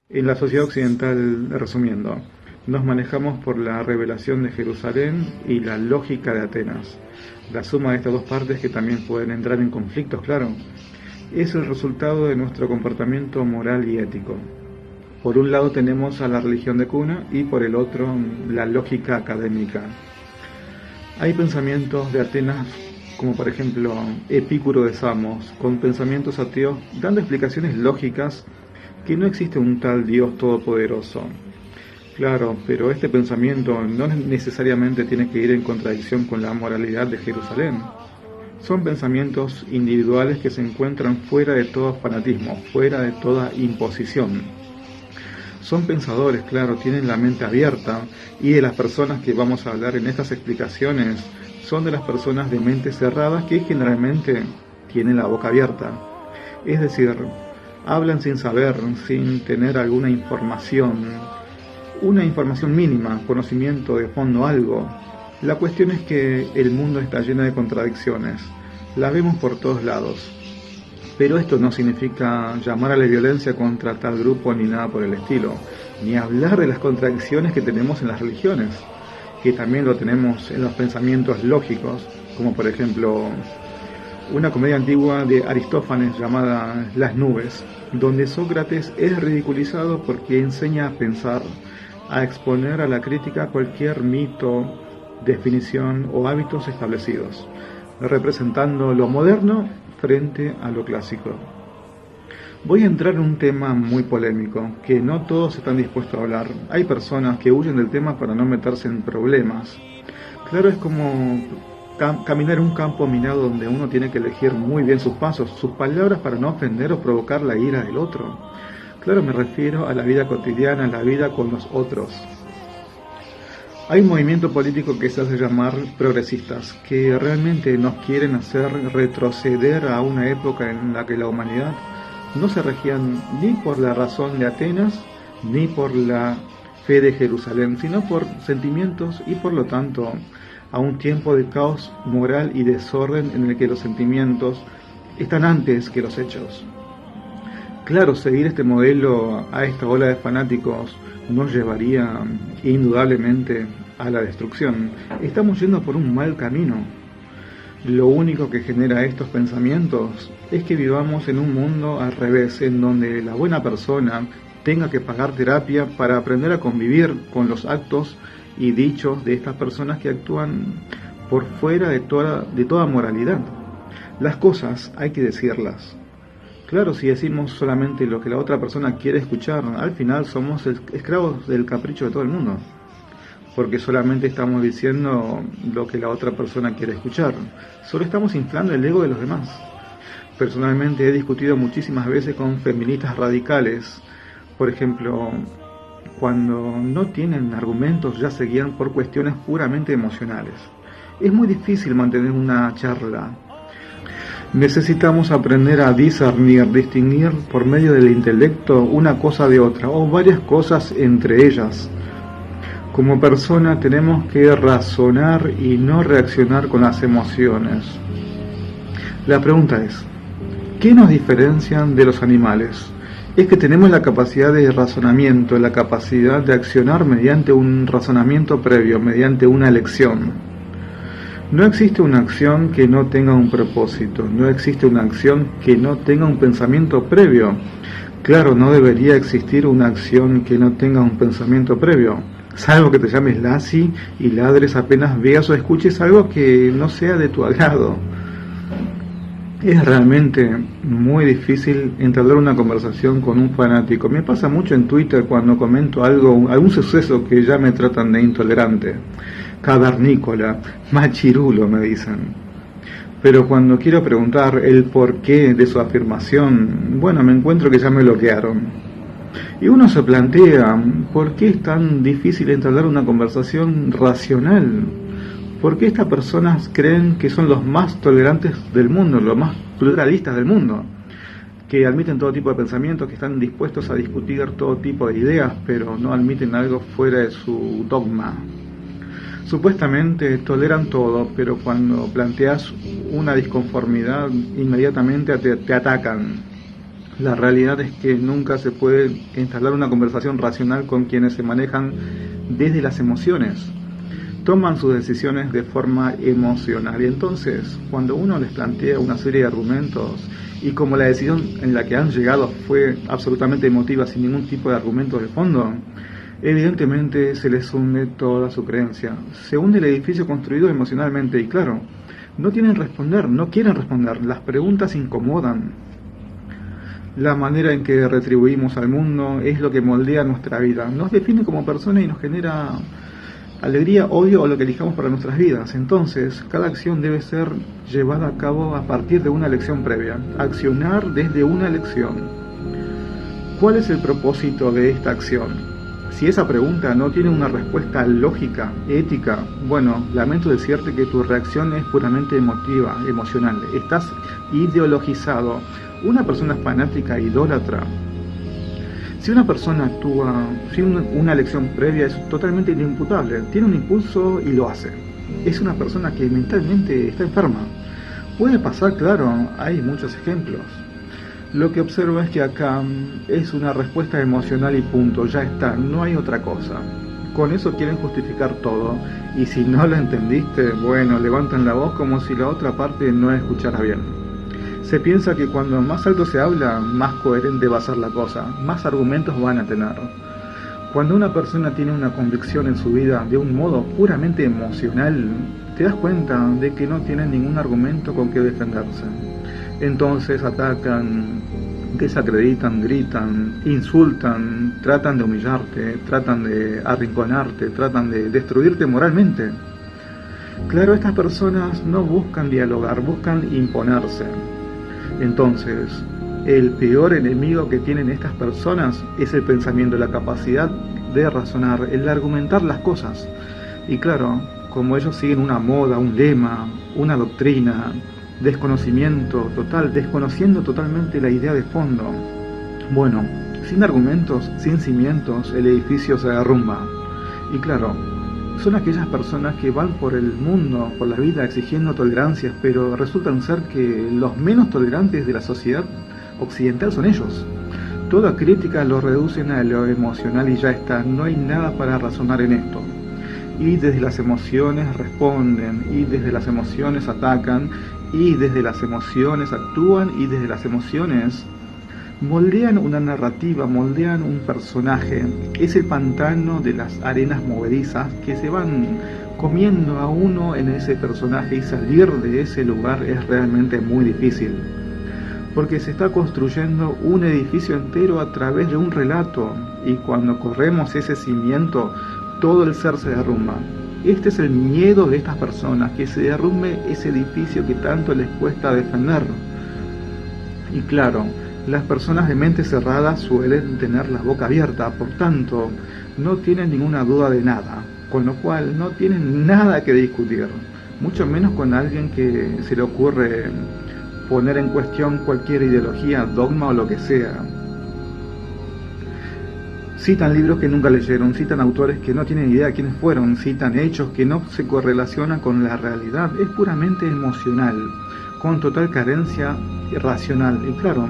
En la sociedad occidental, resumiendo, nos manejamos por la revelación de Jerusalén y la lógica de Atenas. La suma de estas dos partes, que también pueden entrar en conflictos, claro, es el resultado de nuestro comportamiento moral y ético. Por un lado tenemos a la religión de cuna y por el otro la lógica académica. Hay pensamientos de Atenas, como por ejemplo Epicuro de Samos, con pensamientos ateos dando explicaciones lógicas que no existe un tal Dios todopoderoso. Claro, pero este pensamiento no necesariamente tiene que ir en contradicción con la moralidad de Jerusalén. Son pensamientos individuales que se encuentran fuera de todo fanatismo, fuera de toda imposición. Son pensadores, claro, tienen la mente abierta, y de las personas que vamos a hablar en estas explicaciones son de las personas de mentes cerradas que generalmente tienen la boca abierta. Es decir, hablan sin saber, sin tener alguna información, una información mínima, conocimiento de fondo, algo. La cuestión es que el mundo está lleno de contradicciones, las vemos por todos lados. Pero esto no significa llamar a la violencia contra tal grupo ni nada por el estilo, ni hablar de las contradicciones que tenemos en las religiones, que también lo tenemos en los pensamientos lógicos, como por ejemplo una comedia antigua de Aristófanes llamada Las nubes, donde Sócrates es ridiculizado porque enseña a pensar, a exponer a la crítica cualquier mito, definición o hábitos establecidos, representando lo moderno frente a lo clásico. Voy a entrar en un tema muy polémico, que no todos están dispuestos a hablar. Hay personas que huyen del tema para no meterse en problemas. Claro, es como caminar en un campo minado donde uno tiene que elegir muy bien sus pasos, sus palabras para no ofender o provocar la ira del otro. Claro, me refiero a la vida cotidiana, a la vida con los otros. Hay un movimiento político que se hace llamar progresistas, que realmente nos quieren hacer retroceder a una época en la que la humanidad no se regía ni por la razón de Atenas, ni por la fe de Jerusalén, sino por sentimientos y por lo tanto a un tiempo de caos moral y desorden en el que los sentimientos están antes que los hechos. Claro, seguir este modelo a esta ola de fanáticos nos llevaría indudablemente a la destrucción. Estamos yendo por un mal camino. Lo único que genera estos pensamientos es que vivamos en un mundo al revés, en donde la buena persona tenga que pagar terapia para aprender a convivir con los actos y dichos de estas personas que actúan por fuera de toda moralidad. Las cosas hay que decirlas. Claro, si decimos solamente lo que la otra persona quiere escuchar, al final somos esclavos del capricho de todo el mundo, porque solamente estamos diciendo lo que la otra persona quiere escuchar, solo estamos inflando el ego de los demás. Personalmente he discutido muchísimas veces con feministas radicales, por ejemplo, cuando no tienen argumentos ya se guían por cuestiones puramente emocionales. Es muy difícil mantener una charla. Necesitamos aprender a distinguir por medio del intelecto una cosa de otra, o varias cosas entre ellas. Como persona tenemos que razonar y no reaccionar con las emociones. La pregunta es, ¿qué nos diferencian de los animales? Es que tenemos la capacidad de razonamiento, la capacidad de accionar mediante un razonamiento previo, mediante una elección. No existe una acción que no tenga un propósito, no existe una acción que no tenga un pensamiento previo. Claro, no debería existir una acción que no tenga un pensamiento previo, salvo que te llames Lassie y ladres apenas veas o escuches algo que no sea de tu agrado. Es realmente muy difícil entablar una conversación con un fanático. Me pasa mucho en Twitter cuando comento algún suceso que ya me tratan de intolerante, cavernícola, machirulo me dicen. Pero cuando quiero preguntar el porqué de su afirmación, bueno, me encuentro que ya me bloquearon. Y uno se plantea, ¿por qué es tan difícil entablar una conversación racional? ¿Por qué estas personas creen que son los más tolerantes del mundo, los más pluralistas del mundo? Que admiten todo tipo de pensamientos, que están dispuestos a discutir todo tipo de ideas, pero no admiten algo fuera de su dogma. Supuestamente toleran todo, pero cuando planteas una disconformidad, inmediatamente te atacan. La realidad es que nunca se puede entablar una conversación racional con quienes se manejan desde las emociones. Toman sus decisiones de forma emocional. Y entonces, cuando uno les plantea una serie de argumentos, y como la decisión en la que han llegado fue absolutamente emotiva, sin ningún tipo de argumento de fondo, evidentemente se les hunde toda su creencia. Se hunde el edificio construido emocionalmente y claro, no quieren responder, las preguntas incomodan. La manera en que retribuimos al mundo es lo que moldea nuestra vida, nos define como persona y nos genera alegría, odio o lo que elijamos para nuestras vidas. Entonces, cada acción debe ser llevada a cabo a partir de una elección previa, accionar desde una elección. ¿Cuál es el propósito de esta acción? Si esa pregunta no tiene una respuesta lógica, ética, bueno, lamento decirte que tu reacción es puramente emotiva, emocional. Estás ideologizado. Una persona fanática, idólatra. Si una persona actúa sin una elección previa, es totalmente inimputable. Tiene un impulso y lo hace. Es una persona que mentalmente está enferma. Puede pasar, claro, hay muchos ejemplos. Lo que observo es que acá es una respuesta emocional y punto, ya está, no hay otra cosa. Con eso quieren justificar todo, y si no lo entendiste, bueno, levantan la voz como si la otra parte no escuchara bien. Se piensa que cuando más alto se habla, más coherente va a ser la cosa, más argumentos van a tener. Cuando una persona tiene una convicción en su vida de un modo puramente emocional, te das cuenta de que no tienen ningún argumento con que defenderse. Entonces atacan, desacreditan, gritan, insultan, tratan de humillarte, tratan de arrinconarte, tratan de destruirte moralmente. Claro, estas personas no buscan dialogar, buscan imponerse. Entonces, el peor enemigo que tienen estas personas es el pensamiento, la capacidad de razonar, el argumentar las cosas. Y claro, como ellos siguen una moda, un lema, una doctrina, desconocimiento total, desconociendo totalmente la idea de fondo. Bueno, sin argumentos, sin cimientos, el edificio se derrumba. Y claro, son aquellas personas que van por el mundo, por la vida, exigiendo tolerancias, pero resultan ser que los menos tolerantes de la sociedad occidental son ellos. Toda crítica lo reducen a lo emocional y ya está, no hay nada para razonar en esto. Y desde las emociones responden, y desde las emociones atacan, y desde las emociones actúan, y desde las emociones moldean una narrativa, moldean un personaje. Es el pantano de las arenas movedizas que se van comiendo a uno en ese personaje, y salir de ese lugar es realmente muy difícil. Porque se está construyendo un edificio entero a través de un relato, y cuando corremos ese cimiento, todo el ser se derrumba. Este es el miedo de estas personas, que se derrumbe ese edificio que tanto les cuesta defender. Y claro, las personas de mente cerrada suelen tener la boca abierta, por tanto, no tienen ninguna duda de nada, con lo cual no tienen nada que discutir, mucho menos con alguien que se le ocurre poner en cuestión cualquier ideología, dogma o lo que sea. Citan libros que nunca leyeron, citan autores que no tienen idea de quiénes fueron, citan hechos que no se correlacionan con la realidad, es puramente emocional, con total carencia racional. Y claro,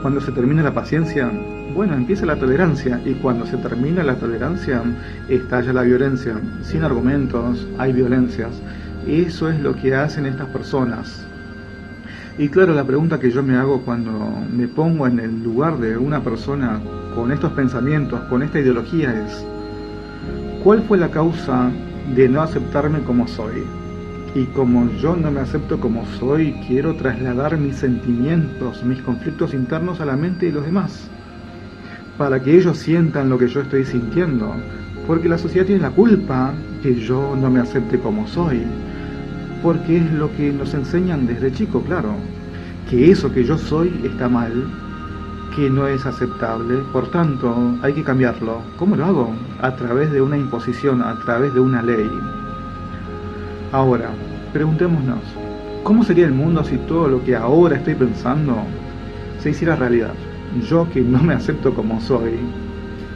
cuando se termina la paciencia, bueno, empieza la tolerancia, y cuando se termina la tolerancia, estalla la violencia. Sin argumentos, hay violencias. Eso es lo que hacen estas personas. Y claro, la pregunta que yo me hago cuando me pongo en el lugar de una persona con estos pensamientos, con esta ideología es: ¿cuál fue la causa de no aceptarme como soy? Y como yo no me acepto como soy, quiero trasladar mis sentimientos, mis conflictos internos a la mente de los demás, para que ellos sientan lo que yo estoy sintiendo, porque la sociedad tiene la culpa que yo no me acepte como soy, porque es lo que nos enseñan desde chico, claro, que eso que yo soy está mal, que no es aceptable, por tanto hay que cambiarlo. ¿Cómo lo hago? A través de una imposición, a través de una ley. Ahora, preguntémonos, ¿cómo sería el mundo si todo lo que ahora estoy pensando se hiciera realidad? Yo que no me acepto como soy,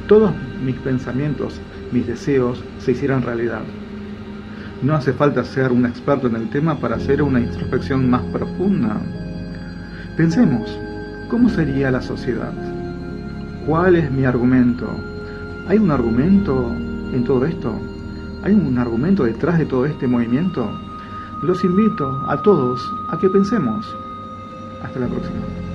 todos mis pensamientos, mis deseos se hicieran realidad. No hace falta ser un experto en el tema para hacer una introspección más profunda. Pensemos, ¿Cómo sería la sociedad? ¿Cuál es mi argumento? ¿Hay un argumento en todo esto? ¿Hay un argumento detrás de todo este movimiento? Los invito a todos a que pensemos. Hasta la próxima.